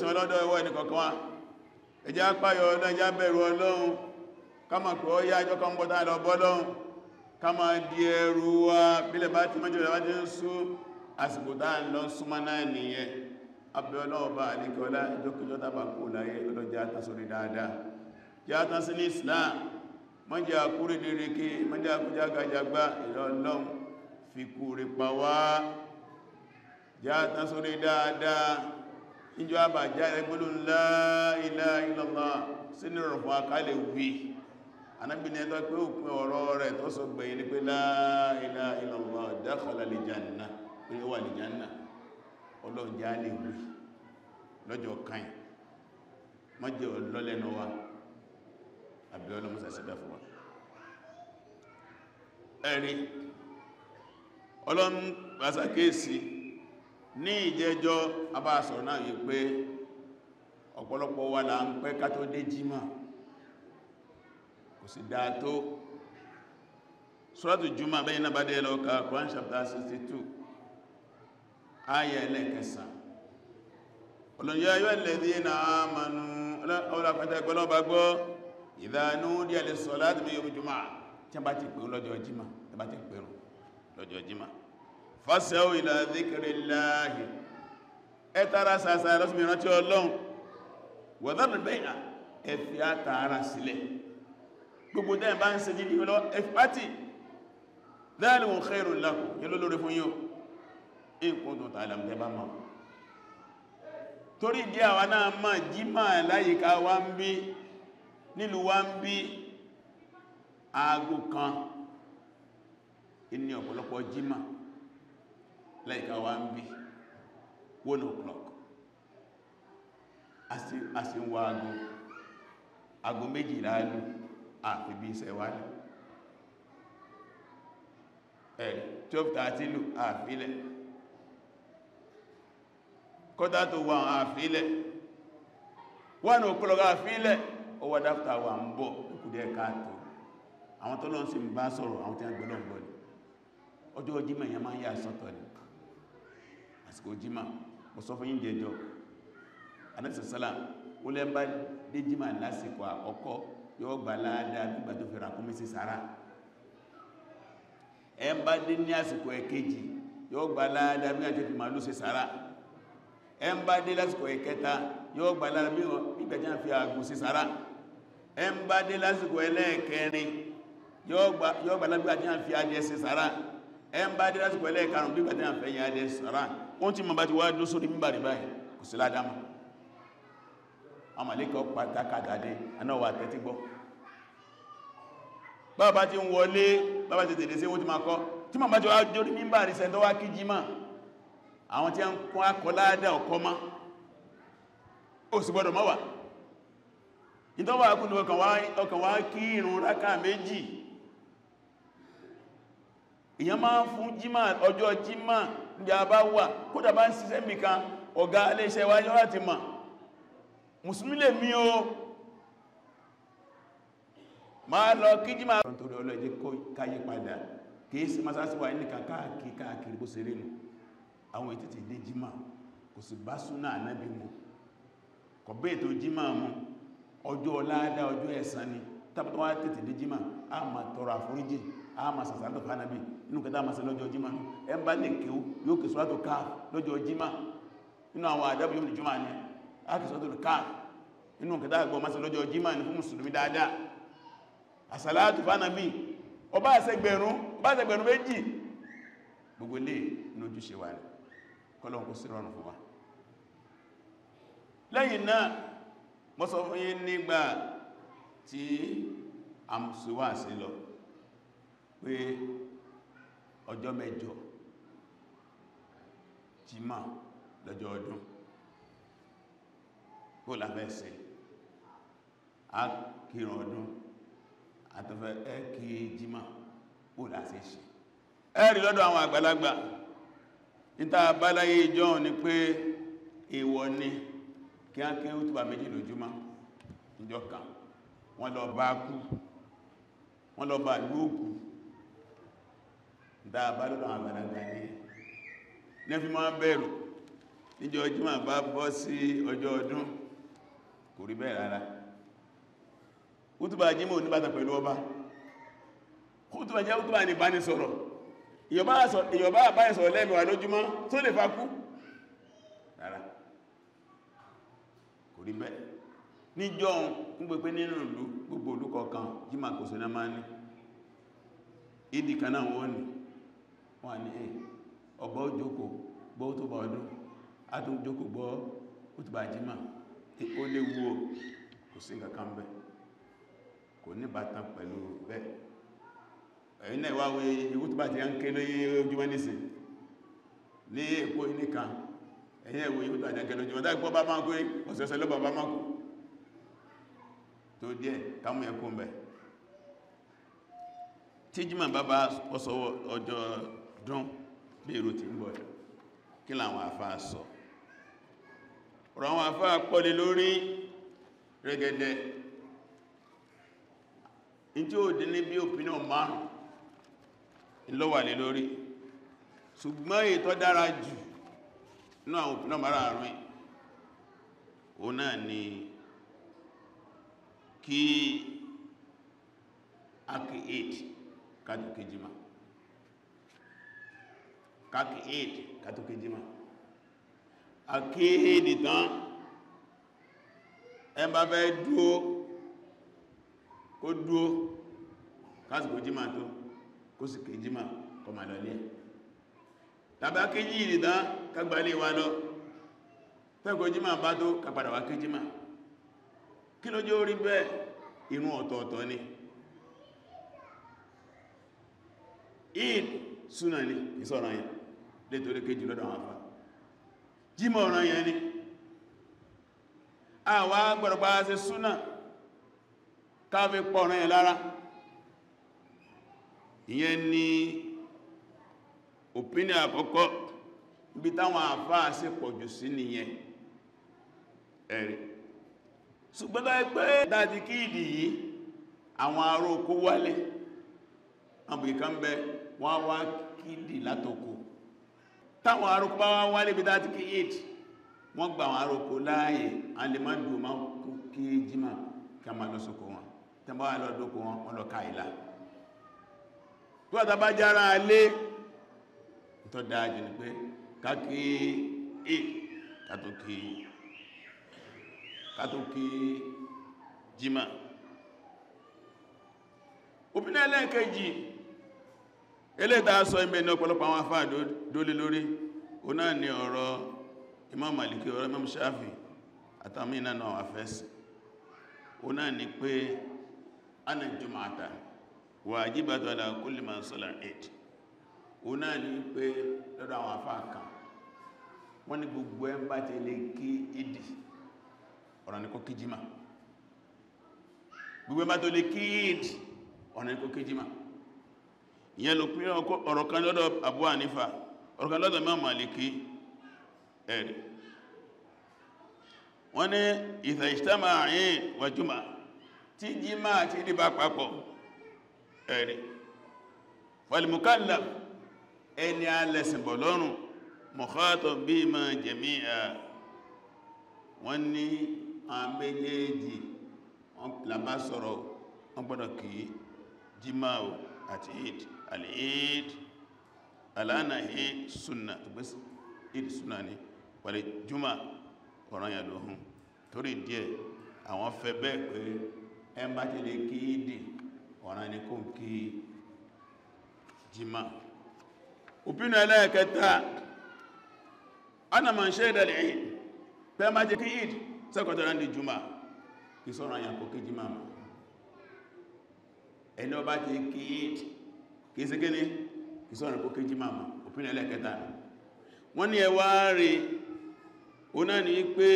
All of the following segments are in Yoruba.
ìjọsìn ọlọ́dọ̀ ẹwọ́ ẹni kọ̀ọ̀kan wá ẹjá páyọ ọlọ́run ẹjá bẹ̀rù ọlọ́run ká mọ̀ pé ó yá ẹjọ́ kan bọ́ta lọ bọ́lọ́run ká máa di ẹrù wa bílẹ̀ bá ti mọ́jọ́ ìrẹ̀wá ti ń sú àsìkò tá ń lọ súnmọ́ náà nìyẹn abẹ́ ọlọ́run bá àlékọ́lá ìjọkìjọ́ tàbà kó láyé ọlọ́jà tán sórí dáadáa jẹ́ tán sí ní Islam mọ́jẹ́ àkúrí léréké mọ́jẹ́ àkújá gajagba ìrọ̀lọ́run fi kúrè pa wá jẹ́ tán sórí dáadáa ìjọ àbàjá ẹgbẹ́lú la ilaha illallah sínú rọ̀ fún akálẹ̀ wí anábìnì ẹ̀tọ́ pé òpin ọ̀rọ̀ rẹ̀ tó sọ gbẹ̀yìn ní pé la ilaha illallah dakhala al-janna pé ó wà ní janna ọlọ́jà lè wí lọ́jọ́ kan mọ́jẹ́ ọlọ́lẹ́nu wa àbí ọlọ́mọsà sídá fún wa ẹ̀rí ọlọ́m pàṣàkéèsì ní ìjẹjọ́ abáṣọ̀rọ̀ náà yìí pé ọ̀pọ̀lọpọ̀ wa là ń pẹ́ ká tó dé jímọ̀ kò sì dáa tó Suratu Jumu'ah bẹ́yìn náà bá dé lọ́ka Quran chapter 62 ayà ẹlẹ́kẹsàn olùyẹ́ ayọ́ alladhina amanu ọlọ́pàá ẹgbọ́lọ́bà gbọ́ idha nudiya lis-salati min yawmil jumu'ah tí a bá ti pè lọ́jọ́ jímọ̀ tí a bá ti pè lọ́jọ́ jímọ̀ fas'aw ila dhikrillahi ẹ tara sàásà lọ́sùn ìrántí Ọlọ́run wa dharul bay'a ẹ̀fì àtàrà sílẹ̀ gbogbo dẹ́ bá ń ṣe jí ìwọ́lọ́ ẹ̀fì dhalikum khairun lakum yẹ́lò lórí fún yíò in kuntum ta'lamun bá mọ̀ torí dí àwọn náà máa jímọ̀ láyìíká wá ń bí nílùú wá ń bí aago kan ní ọ̀pọ̀lọpọ̀ jímọ̀ láyìíká wá ń bí 1 o'clock a sì ń wá aago méjìlá lù àfi bí iṣẹ́ wá lù 12:30 lù àfilẹ̀ kọ́dá tó wà àfilẹ̀ 1 o'clock àfilẹ̀ ó wá dáfta wà ń bọ̀ ìkùdẹ̀ káàtò àwọn tó lọ́n sí ń bá sọ̀rọ̀ àwọn tí a gbọ́lọ̀ ń bọ̀ ní ọjọ́ jímọ̀ yẹn máa ń yà sọ́tọ̀ ní àsìkò jímọ̀ mo sọ fún yín jẹjọ́ anẹ́sẹ̀sọ́lá ó lẹ́ bá dé jímọ̀ lásìkò àkọ́kọ́ yóò gbà láàdá nígbà tó fẹ́ra kúmí sí sára ẹ bá dé ní àsìkò ẹ̀kejì yóò gbà láàdá bí àti fi màálù sí sára ẹ bá dé lásìkò ẹ̀kẹta yóò gbà láàdá bí ìgbàjá fi àgùn sí sára ẹ bá dé lásìkò ẹlẹ́ẹ̀kẹrin yóò gbà láàdá bí àti fi adìẹ sí sára ẹ bá dé lásìkò ẹlẹ́ẹ̀karùn bí àti fi yẹn adìẹ sí sára oún tí mo bá ti wá dó sórí mímbàrí báyìí kò sí ládámà àmàlẹ́kọ̀ pàtàkàtàdé anáwà tẹ́tí gbọ́ bàbá ti ń wọlé bàbá ti tèdè sí wọ́n ti máa kọ́ tí ma bá jọ ájórí mímbà rí sẹ́ntọ́ wá kí jímà àwọn tí a ń kún akọládà ọkọ́ má ó sì gbọ́dọ̀ mọ́wàá ìtọ́wà kún ní ọkàn wá kí ìrun rákà méjì èyàn máa ń fún jímà ọjọ́ jímà ní a bá wà kódà bá ń ṣiṣẹ́ mìkan ọ̀gá iléeṣẹ́ wa yọ́ láti mọ̀ mùsùlùmí lè mí o máa lọ kí jí máa torí ọlọ́ẹ̀jẹ́ káyé padà kìí sí masásí wà ní káàkiri bó ṣe rínú àwọn ètìtì dé jímà kò sì bá súnà ànábì mú kò bẹ́ ètò jímà mú ọjọ́ ọládá ọjọ́ ẹ̀san ni tàbí wá tètè dé jímà a máa tọrọ àforíjì a máa sàṣàtọ̀ fánàbì inú kẹta máa ṣe lọ́jọ́ jímà ẹ bá lè kéwú yóò kè sọ́tò káà lọ́jọ́ jímà nínú àwọn àdábù yóò jímà ni a kè sọ́tò káà inú kẹta àgbọ̀ máa ṣe lọ́jọ́ jímà ni fún mùsùlùmí dáadáa àsàlátù fánàbí ọba àṣẹgbẹ̀rún méjì gbogbo ilé ní ojúṣe wà ní kọ́lọ̀n kó sí rọrùn fún wa lẹ́yìn náà mo sọ fún yín nígbà tí a mùsùwà sí lọ pé ọjọ́ mẹ́jọ jímà lọ́jọ́ ọdún kó láfẹ́ sí a kírun ọdún àtọ́fẹ́ ẹ́kì jímà ó láti ṣe ẹ̀rí lọ́dọ̀ àwọn àgbàlagbà níta abáláyé ìjọ ni pé èèwọ̀ ni kí á kí ó túbà méjì lójúmọ́ ìjọ kan wọ́n lọ bá kú wọ́n lọ bá lóòkú níta abálọ́dọ̀ àwọn àgbàlagbà ní nẹ́fí máa bẹ̀rù níjọ́ Jímọ̀ bá bọ́ sí ọjọ́ ọdún kò rí bẹ́ẹ̀ rárá. Útúbà Jímọ̀ ò ní bàtà pẹ̀lú ọba. Útúbà jẹ́ útúbà ní ìbánisọ̀rọ̀. Ìyọ̀bá àbáyẹ̀sọ̀rọ̀ lẹ́mẹ̀wàá lójúmọ́ tó lè fakú rárá, kò rí bẹ́ẹ̀. Níjọ́ ń gbé pé nínú ìlú gbogbo ìlú kọ̀ọ̀kan Jímọ̀ kò sí náà máa ní ìdí kan náà wọ́n ní ọba òjòkó gbọ́ útúbà ọdún adún jókòó gbọ́ útúbà Jímọ̀ ó léwu o, kò sí kankan bẹ́, kò ní bàtàn pẹ̀lú bẹ́ẹ̀. ẹ̀yìn náà wáwé útúbà tí a ń ké lóyé ojúmọ́ nìsìn ní Èkó nìkan, ẹ̀yìn ẹ̀wò útúbà tí a ń ké lójúmọ́ tá gbọ́ bá máa kó ọ̀sẹ̀ọ̀sẹ̀ ló bá máa kó tó díẹ̀ kámú ẹkú mẹ́. Tí Jímọ̀ bá bá ọsọwọ́ ọjọ́ dún bí èrò tí ń bọ̀ kí làwọn àfáà sọ? Ọ̀rọ̀ àwọn àfáà pọ̀lẹ̀ lórí rẹ̀gẹ̀dẹ̀ in tí ó dín ní bí opinion márùn ìlọ́wàlẹ̀ lórí, ṣùgbọ́n èyí tó dára jù ní àwọn opinion márùn ó náà ni kí aki 8 kátòkè Jímọ̀, káàkì 8 kátòkè Jímọ̀. Akéèdì tán ẹ bá fẹ́ dúó kó dúó kásìkò Jímọ̀ tó kó sì ké Jímọ̀ kọ mà lọlé ẹ̀. Tàbí akéjì ìdì tán kágbàlé wa lọ fẹ́kọ̀ Jímọ̀ bá tó kàpadà wá ké Jímọ̀. Kí ló jẹ́ orí bẹ́ẹ̀? Ìrun ọ̀tọ̀ọ̀tọ̀ ni. Eid súnà ní ìsọ̀rọ̀ yẹn létorí kéjì lọ́dọ̀ àwọn afá. Jímọ̀ ọ̀ràn yẹn ni àwa gbọ́dọ̀gbà ṣe súnà káfí pọ̀ ọ̀ràn yẹn lára. Ìyẹn ni opinion àkọ́kọ́ ibi táwọn afá ṣe pọ̀jù sí nìyẹn ẹ̀rì. Ṣùgbọ́n tó ẹgbẹ́ dájí kí ìdí yìí àwọn ará oko wálé àbò ìkan bẹ wọ́n wá kídì látòkò. Táwọn ará oko bá wálé bí dájí kí ìdí wọ́n gba àwọn ará oko láàyè a lè má dùn máa kí Jímọ̀ kí a máa lọ sóko wọn tẹ́bọ́ wà lọ́dọ́kò wọn lọ ká ìlà tó àtàbá jára alé tó dájú ní pé káàkì kátòkì Jímọ̀. Òpínlẹ̀ ẹlẹ́ẹ̀kejì eléta sọ ìbẹ̀ ní ọ̀pọ̀lọpọ̀ àwọn afá dólé lórí o náà ni ọ̀rọ̀ Imam Maliki, ọ̀rọ̀ Imam Shafi àtàmì ìnànà àfẹ́sì o náà ni pé ana jùmọ̀ta wajibatu ala kulli man salla Eid. O náà ni pé lọ́dọ̀ àwọn afá kan wọ́n ní gbogbo ẹ̀ bá ti lè kí ìdí ọ̀rọ̀ ní kó kí Jímọ̀, gbogbo ẹ̀ bá tó lè kí ìdí ọ̀rọ̀ ní kó kí Jímọ̀. Ìyẹn ló pín ọ̀rọ̀ kan lọ́dọ̀ Abu Hanifa, ọ̀rọ̀ kan lọ́dọ̀ Imam Maliki ẹ̀rì. Wọ́n ní idha ijtama'a Eid wa Jumu'ah tí Jímọ̀ àti ìdí bá papọ̀ ẹ̀rì. Wal mukallaf ẹni alẹ́sìnbọ̀ lọ́rùn mukhatab bima jami'a. Wọ́n ní àwọn méjèèjì wọ́n lábá sọ̀rọ̀ wọ́n gbọ́dọ̀ kí Jímọ̀ àti Eid. Al-Eid alana Eid sunna tó gbé Eid sunna ni wàlẹ̀ Jumu'ah ọ̀ràn yà lóhun torí díẹ̀ àwọn fẹ́ bẹ́ẹ̀ pé ẹ bá ti lè kí Eid ọ̀ràn ní kó kí Jímọ̀. Òpínà ẹlẹ́ẹ̀kẹta ana man shahida al-Eid pé má jẹ́ kí Eid sẹ́kọ̀tọ̀rọ̀ ní Jumu'ah kí sọ́rọ̀ àyàn kò kí Jímọ̀ mọ̀. Ẹni ó bá ti kí Eid kìí sí kíní kí sọ́rọ̀ kò kí Jímọ̀ mọ̀. Òpínà ẹlẹ́ẹ̀kẹta wọ́n ní ẹwà rí o náà ní pé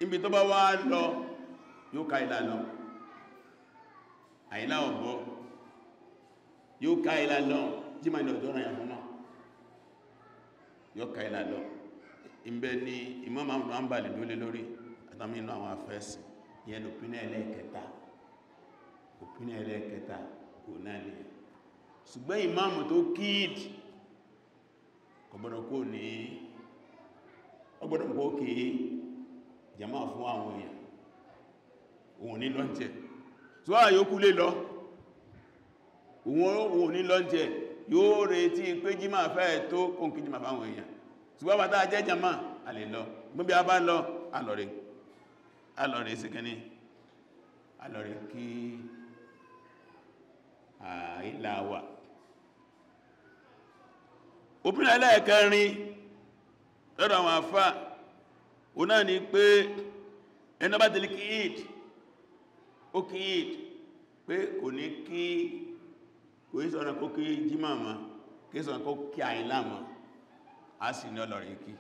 ibi tó bá wá lọ yóò ká ìlà lọ, àìlà ọ̀bọ̀ yóò ká ìlà lọ Jímọ̀ ní ọjọ́ ọ̀rọ̀ àyàn fún náà yóò ká ìlà lọ. Ìbẹ̀ ni Imam Ahmad Hanbali dólé lórí àtàmì inú àwọn afẹ́sì. Ìyẹn òpínà ẹlẹ́ẹ̀kẹta, òpínà ẹlẹ́ẹ̀kẹta kò náà lè. Ṣùgbọ́n ìmáàmù tó kíìdì kò gbọ́dọ̀ kó ní ọgbọ́dọ̀ mọ́ òkè jama fún àwọn èèyàn òun ní lọ́njẹ́ tó àyókù lè lọ òun ní lọ́njẹ́ yóò retí pé jímà fẹ́ tó kóǹkì jímà fáwọn èèyàn ṣùgbọ́n bàtà jẹ́ jama a lè lọ gbọ́bí a bá lọ alọ́rẹ̀ sí kẹ́ni alọ́rẹ̀ kí àìláwà òpin ẹlẹ́ẹ̀kẹrin lọ́dọ̀ àwọn àfá o náà ni pé ẹni bá tẹ́lẹ̀ kí Eid ó kí Eid pé kò ní kí kò ní sọ́nà kó kí jímà ma kí sọ́nà kó kí àìlá ma a sì ní ọlọ́rẹ̀ kí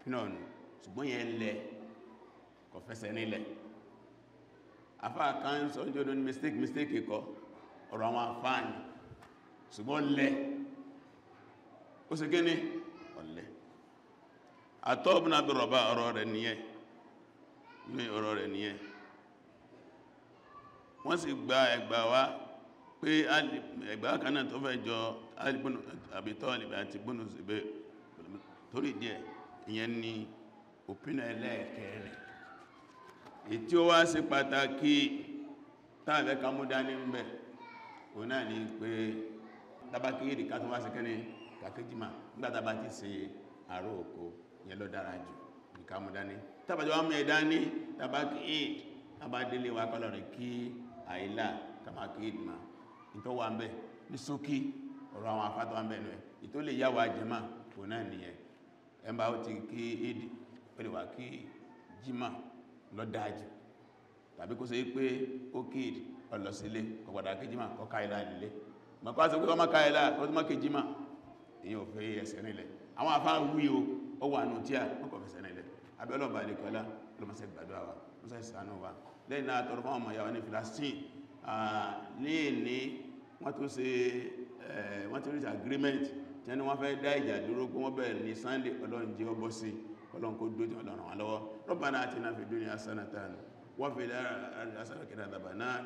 pínọ̀nù ṣùgbọ́n yẹn lẹ kò fẹsẹ̀ nílẹ̀ afá kan sọ jọ́dọ̀ ní mistake kọ ọ̀rọ̀ àwọn afáàní ṣùgbọ́n lẹ ó sì gẹ́ni ọ̀lẹ́ àtọ́bùn àbúrọ̀bá ọ̀rọ̀ rẹ̀ nìyẹn wọ́n sì gba ẹgbà wá pé ẹgbà kanáà tó fẹ́ jọ Abi Talib àti Banu Zubayr torí díẹ̀ ìyẹn ni òpínà ẹlẹ́ẹ̀kẹrin ètí ó wá sí pàtàkì tàbí kamúdá ní ń bẹ̀ òun náà ni pé tàbákì èdè ká tó wá sí kẹ́ni kàkéjìmá nígbàtàbá ti ṣe àrò òkú yẹn lọ dára jù ní kamúdá ní tàbájọ́ wọ́n mẹ́ dání tàbákì èdè tàbádélé wa kọ́lọ̀ rẹ̀ kí àìlà kàmákì èdè ma ìtọ́ wà ń bẹ̀ ní ṣókí ọ̀rọ̀ àwọn afátọ́ wà ń bẹ̀ nù ẹ̀ ìtó lè yá wa jẹ́mà òun náà nìyẹn ẹmbà ó ti kí èdè ó lè wà kí jímà lọ dájú tàbí kó ṣe pé ó kí ọlọ́sílé kọ̀gbàdà kí jímà kọ́ káìlá nílé mọ̀kọ́ sọ pé ọmọ káìlá kọ́ tó mọ́ kí jímà èyí ò fẹ́ ẹsẹ̀ nílẹ̀ àwọn afá wí o ó wà nù tí a mọ́kọ̀ fẹsẹ̀ nílẹ̀ abẹ́lọ́bà àdékọ́lá lọ́mọsẹ̀ gbàdúrà wa mọ́sẹ̀ ìsànú wa lẹ́yìn náà tọrọ fún ọmọ ìyàwó ní Palestine ní wọ́n tó ṣe wọ́n tó reach agreement tí wọ́n fẹ́ dá ìjà dúró kó wọ́n bẹ̀rẹ̀ ní Sunday Ọlọ́run jẹ́ ọbọ́ sí Ọlọ́run kó dójú Ọlọ́run wọn lọ́wọ́ Rabbana atina fid dunya hasanatan wa fil akhirati hasanatan wa qina adhaban nar.